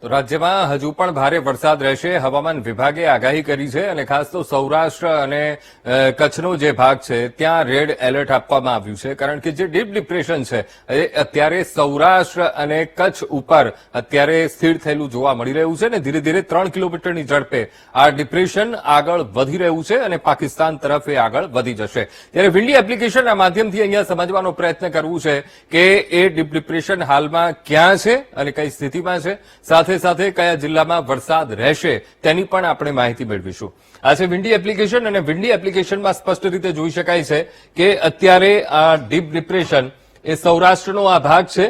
તો રાજ્યમાં હજુ પણ ભારે વરસાદ રહેશે. હવામાન વિભાગે આગાહી કરી છે અને ખાસ તો સૌરાષ્ટ્ર અને કચ્છનો જે ભાગ છે ત્યાં રેડ એલર્ટ આપવામાં આવ્યું છે, કારણ કે જે ડીપ ડિપ્રેશન છે એ અત્યારે સૌરાષ્ટ્ર અને કચ્છ ઉપર અત્યારે સ્થિર થયેલું જોવા મળી રહ્યું છે અને ધીરે ધીરે 3 કિલોમીટરની ઝડપે આ ડિપ્રેશન આગળ વધી રહ્યું છે અને પાકિસ્તાન તરફ એ આગળ વધી જશે. ત્યારે વિન્ડી એપ્લિકેશનના માધ્યમથી અહીંયા સમજવાનો પ્રયત્ન કરવું છે કે એ ડીપ ડિપ્રેશન હાલમાં ક્યાં છે અને કઈ સ્થિતિમાં છે, સાથે સાથે કયા જિલ્લામાં વરસાદ રહેશે તેની પણ આપણે માહિતી મેળવીશું. આ છે વિન્ડી એપ્લિકેશન અને વિન્ડી એપ્લિકેશનમાં સ્પષ્ટ રીતે જોઈ શકાય છે કે અત્યારે આ ડીપ ડિપ્રેશન એ સૌરાષ્ટ્રનો આ ભાગ છે,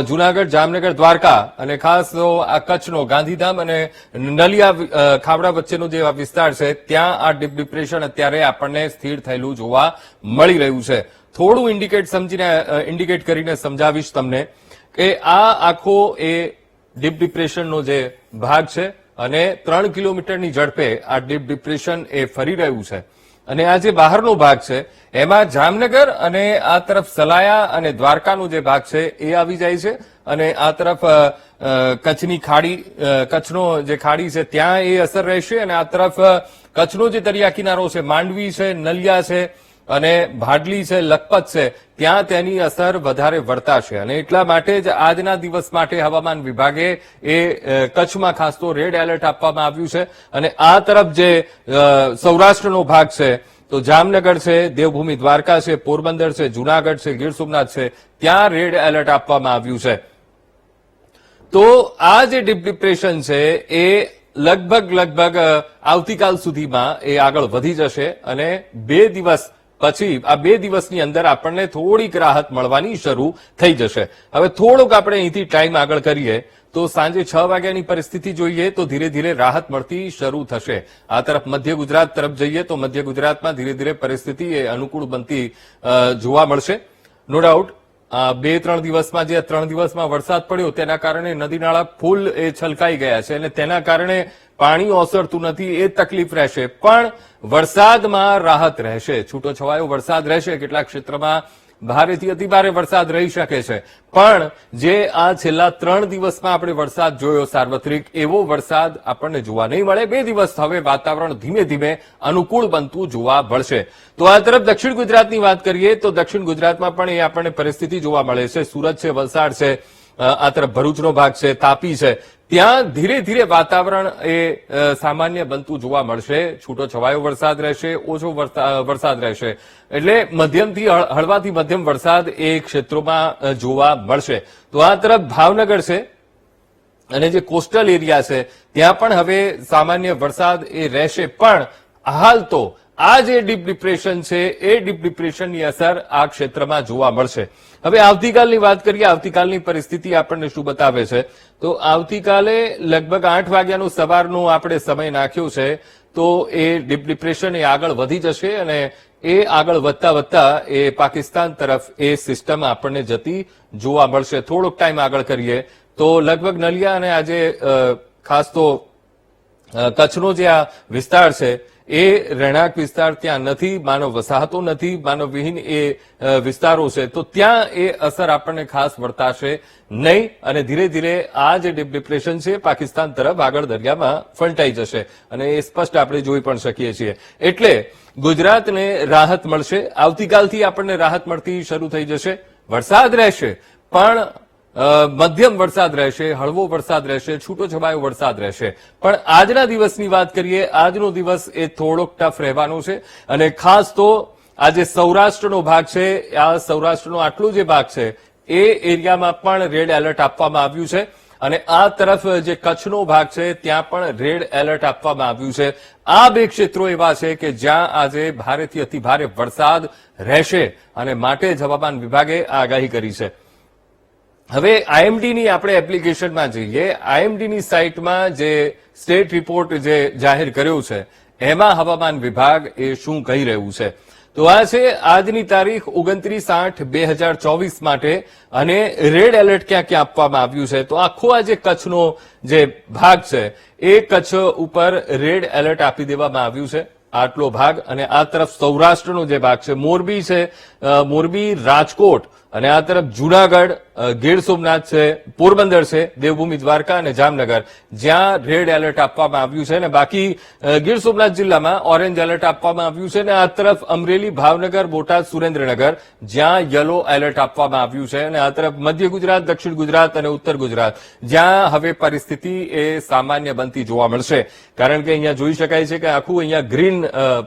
જૂનાગઢ, જામનગર, દ્વારકા અને ખાસ તો આ કચ્છનો ગાંધીધામ અને નલિયા ખાવડા વચ્ચેનો જે વિસ્તાર છે ત્યાં આ ડીપ ડિપ્રેશન અત્યારે આપણને સ્થિર થયેલું જોવા મળી રહ્યું છે. થોડું ઇન્ડિકેટ કરીને સમજાવીશ તમને કે આ આખો એ ડીપ ડિપ્રેશનનો જે ભાગ છે અને 3 કિલોમીટરની ઝડપે આ ડીપ ડિપ્રેશન એ ફરી રહ્યું છે અને આ જે બહારનો ભાગ છે એમાં જામનગર અને આ તરફ સલાયા અને દ્વારકાનો જે ભાગ છે એ આવી જાય છે અને આ તરફ કચ્છની ખાડી, કચ્છનો જે ખાડી છે ત્યાં એ અસર રહેશે અને આ તરફ કચ્છનો જે દરિયા કિનારો છે, માંડવી છે, નલિયા છે અને ભાડલી છે, લખપત છે, ત્યાં તેની અસર વધારે વર્તાશે અને એટલા માટે જ આજના દિવસ માટે હવામાન વિભાગે એ કચ્છમાં ખાસ તો રેડ એલર્ટ આપવામાં આવ્યું છે અને આ તરફ જે સૌરાષ્ટ્રનો ભાગ છે તો જામનગર છે, દેવભૂમિ દ્વારકા છે, પોરબંદર છે, જૂનાગઢ છે, ગીર સોમનાથ છે, ત્યાં રેડ એલર્ટ આપવામાં આવ્યું છે. તો આ જે ડીપ ડિપ્રેશન છે એ લગભગ આવતીકાલ સુધીમાં એ આગળ વધી જશે અને 2 દિવસ પછી આ 2 દિવસની અંદર આપણને થોડીક રાહત મળવાની શરૂ થઈ જશે. હવે થોડુંક આપણે અહીંથી ટાઈમ આગળ કરીએ તો સાંજે 6 વાગ્યાની પરિસ્થિતિ જોઈએ તો ધીરે ધીરે રાહત મળતી શરૂ થશે. આ તરફ મધ્ય ગુજરાત તરફ જઈએ તો મધ્ય ગુજરાતમાં ધીરે ધીરે પરિસ્થિતિ એ અનુકૂળ બનતી જોવા મળશે. નો ડાઉટ 2-3 દિવસમાં જે 3 દિવસમાં વરસાદ પડ્યો તેના કારણે નદી નાળા ફૂલ એ છલકાઈ ગયા છે અને તેના કારણે પાણી ઓસરતું નથી, એ તકલીફ રહેશે. પણ વરસાદમાં રાહત રહેશે, છૂટો છવાયો વરસાદ રહેશે, કેટલાક ક્ષેત્રમાં ભારેથી અતિભારે વરસાદ રહી શકે છે. પણ જે આ છેલ્લા 3 દિવસમાં આપણે વરસાદ જોયો સાર્વત્રિક, એવો વરસાદ આપણને જોવા નહીં મળે. 2 દિવસ હવે વાતાવરણ ધીમે ધીમે અનુકૂળ બનતું જોવા મળશે. તો આ તરફ દક્ષિણ ગુજરાતની વાત કરીએ તો દક્ષિણ ગુજરાતમાં પણ એ આપણને પરિસ્થિતિ જોવા મળે છે. સુરત છે, વલસાડ છે, આ તરફ ભરૂચનો ભાગ છે, તાપી છે, ત્યાં ધીરે ધીરે વાતાવરણ એ સામાન્ય બનતું જોવા મળશે. છૂટો છવાયો વરસાદ રહેશે, ઓછો વરસાદ રહેશે, એટલે મધ્યમથી હળવાથી મધ્યમ વરસાદ એ ક્ષેત્રોમાં જોવા મળશે. તો આ તરફ ભાવનગર છે અને જે કોસ્ટલ એરિયા છે ત્યાં પણ હવે સામાન્ય વરસાદ એ રહેશે. પણ હાલ તો આ જે ડીપ ડિપ્રેશન છે એ ડીપ ડિપ્રેશનની અસર આ ક્ષેત્રમાં જોવા મળશે. હવે આવતીકાલની વાત કરીએ, આવતીકાલની પરિસ્થિતિ આપણને શું બતાવે છે તો આવતીકાલે લગભગ 8 વાગ્યાનો સવારનો આપણે સમય નાખ્યો છે તો એ ડીપ ડિપ્રેશન એ આગળ વધી જશે અને એ આગળ વધતા એ પાકિસ્તાન તરફ એ સિસ્ટમ આપણને જતી જોવા મળશે. થોડોક ટાઈમ આગળ કરીએ તો લગભગ નલિયા અને આજે ખાસ તો કચ્છનો જે આ વિસ્તાર છે એ રહેણાંક વિસ્તાર ત્યાં નથી, માનવ વસાહતો નથી, માનવવિહીન એ વિસ્તારો છે, તો ત્યાં એ અસર આપણને ખાસ વર્તાશે નહીં અને ધીરે ધીરે આ જે ડીપ ડિપ્રેશન છે પાકિસ્તાન તરફ આગળ દરિયામાં ફંટાઈ જશે અને એ સ્પષ્ટ આપણે જોઈ પણ શકીએ છીએ. એટલે ગુજરાતને રાહત મળશે. આવતીકાલથી આપણને રાહત મળતી શરૂ થઈ જશે. વરસાદ રહેશે પણ મધ્યમ વરસાદ રહેશે, હળવો વરસાદ રહેશે, છૂટો છવાયો વરસાદ રહેશે. પણ આજના દિવસની વાત કરીએ, આજનો દિવસ એ થોડોક ટફ રહેવાનો છે અને ખાસ તો આ જે સૌરાષ્ટ્રનો ભાગ છે, આ સૌરાષ્ટ્રનો આટલો જે ભાગ છે એ એરિયામાં પણ રેડ એલર્ટ આપવામાં આવ્યું છે અને આ તરફ જે કચ્છનો ભાગ છે ત્યાં પણ રેડ એલર્ટ આપવામાં આવ્યું છે. આ 2 ક્ષેત્રો એવા છે કે જ્યાં આજે ભારેથી અતિભારે વરસાદ રહેશે અને માટે જ હવામાન વિભાગે આગાહી કરી છે. હવે આઈએમડીની આપણે એપ્લિકેશનમાં જઈએ. આઈએમડીની સાઇટમાં જે સ્ટેટ રિપોર્ટ જે જાહેર કર્યો છે એમાં હવામાન વિભાગ એ શું કહી રહ્યું છે તો આ છે આજની તારીખ 29/8/2024 માટે અને રેડ એલર્ટ ક્યાં ક્યાં આપવામાં આવ્યું છે તો આખો આ જે કચ્છનો જે ભાગ છે એ કચ્છ ઉપર રેડ એલર્ટ આપી દેવામાં આવ્યું છે. આટલો ભાગ અને આ તરફ સૌરાષ્ટ્રનો જે ભાગ છે, મોરબી છે, મોરબી, રાજકોટ અને આ તરફ જુનાગઢ, ગીર સોમનાથ છે, પોરબંદર છે, દેવભૂમિ દ્વારકા અને જામનગર જ્યાં રેડ એલર્ટ આપવામાં આવ્યું છે અને બાકી ગીર સોમનાથ જિલ્લામાં ઓરેન્જ એલર્ટ આપવામાં આવ્યું છે અને આ તરફ અમરેલી, ભાવનગર, બોટાદ, સુરેન્દ્રનગર જ્યાં યલો એલર્ટ આપવામાં આવ્યું છે અને આ તરફ મધ્ય ગુજરાત, દક્ષિણ ગુજરાત અને ઉત્તર ગુજરાત જ્યાં હવે પરિસ્થિતિ એ સામાન્ય બનતી જોવા મળશે. કારણ કે અહીંયા જોઈ શકાય છે કે આખું અહીંયા ગ્રીન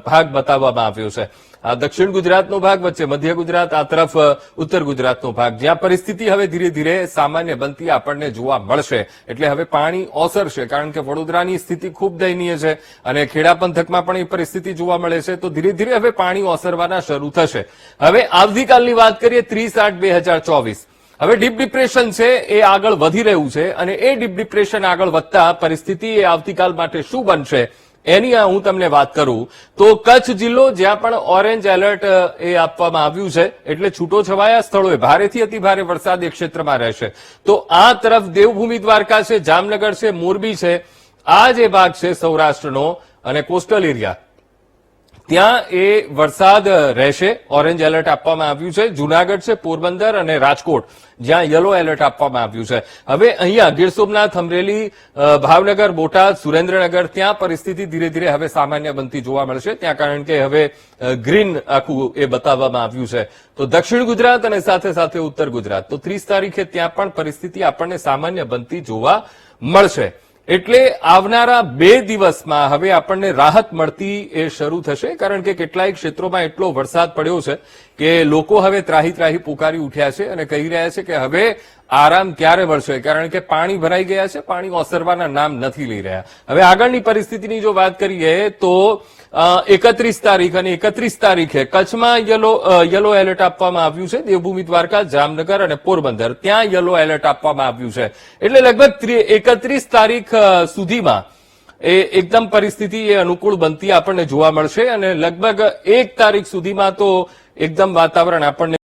ભાગ બતાવવામાં આવ્યો છે. આ દક્ષિણ ગુજરાતનો ભાગ, વચ્ચે મધ્ય ગુજરાત, આ તરફ ઉત્તર ગુજરાતનો ભાગ જ્યાં પરિસ્થિતિ હવે ધીરે ધીરે સામાન્ય બનતી આપણને જોવા મળશે. એટલે હવે પાણી ઓસરશે કારણ કે વડોદરાની સ્થિતિ ખૂબ દયનીય છે અને ખેડા પંથકમાં પણ એ પરિસ્થિતિ જોવા મળે છે. તો ધીરે ધીરે હવે પાણી ઓસરવાના શરૂ થશે. હવે આવતીકાલની વાત કરીએ 30/8/2024. હવે ડીપ ડિપ્રેશન છે એ આગળ વધી રહ્યું છે અને એ ડીપ ડિપ્રેશન આગળ વધતા પરિસ્થિતિ એ આવતીકાલ માટે શું બનશે એની હું તમને વાત કરું તો કચ્છ જિલ્લો જ્યાં પણ ઓરેન્જ એલર્ટ એ આપવામાં આવ્યું છે એટલે છૂટોછવાયા સ્થળોએ ભારેથી અતિભારે વરસાદ એ ક્ષેત્રમાં રહેશે. તો આ તરફ દેવભૂમિ દ્વારકા છે, જામનગર છે, મોરબી છે, આ જે ભાગ છે સૌરાષ્ટ્રનો અને કોસ્ટલ એરિયા ત્યાં એ વરસાદ રહેશે. ઓરેન્જ એલર્ટ આપવામાં આવ્યું છે. જુનાગઢ છે, પોરબંદર અને રાજકોટ જ્યાં યલો એલર્ટ આપવામાં આવ્યું છે. હવે અહીંયા ગીર સોમનાથ, અમરેલી, ભાવનગર, બોટાદ, સુરેન્દ્રનગર ત્યાં પરિસ્થિતિ ધીરે ધીરે હવે સામાન્ય બનતી જોવા મળશે. ત્યાં કારણ કે હવે ગ્રીન આખું એ બતાવવામાં આવ્યું છે. તો દક્ષિણ ગુજરાત અને સાથે સાથે ઉત્તર ગુજરાત તો 30 તારીખે ત્યાં પણ પરિસ્થિતિ આપણને સામાન્ય બનતી જોવા મળશે. એટલે આવનારા 2 દિવસમાં હવે આપણને રાહત મળતી એ શરૂ થશે કારણ કે કેટલાય ક્ષેત્રોમાં એટલો વરસાદ પડ્યો છે કે લોકો હવે ત્રાહી ત્રાહી પુકારી ઉઠ્યા છે અને કહી રહ્યા છે કે હવે આરામ ક્યારે મળશે કારણ કે પાણી ભરાઈ ગયા છે, પાણી ઓસરવાના નામ નથી લઈ રહ્યા. હવે આગળની પરિસ્થિતિની જો વાત કરીએ તો 31 તારીખ અને 31 તારીખે કચ્છમાં યલો એલર્ટ આપવામાં આવ્યું છે. દેવભૂમિ દ્વારકા, જામનગર અને પોરબંદર ત્યાં યલો એલર્ટ આપવામાં આવ્યું છે. એટલે લગભગ 31 તારીખ સુધીમાં એ એકદમ પરિસ્થિતિ એ અનુકૂળ બનતી આપણને જોવા મળશે અને લગભગ 1 તારીખ સુધીમાં તો એકદમ વાતાવરણ આપણને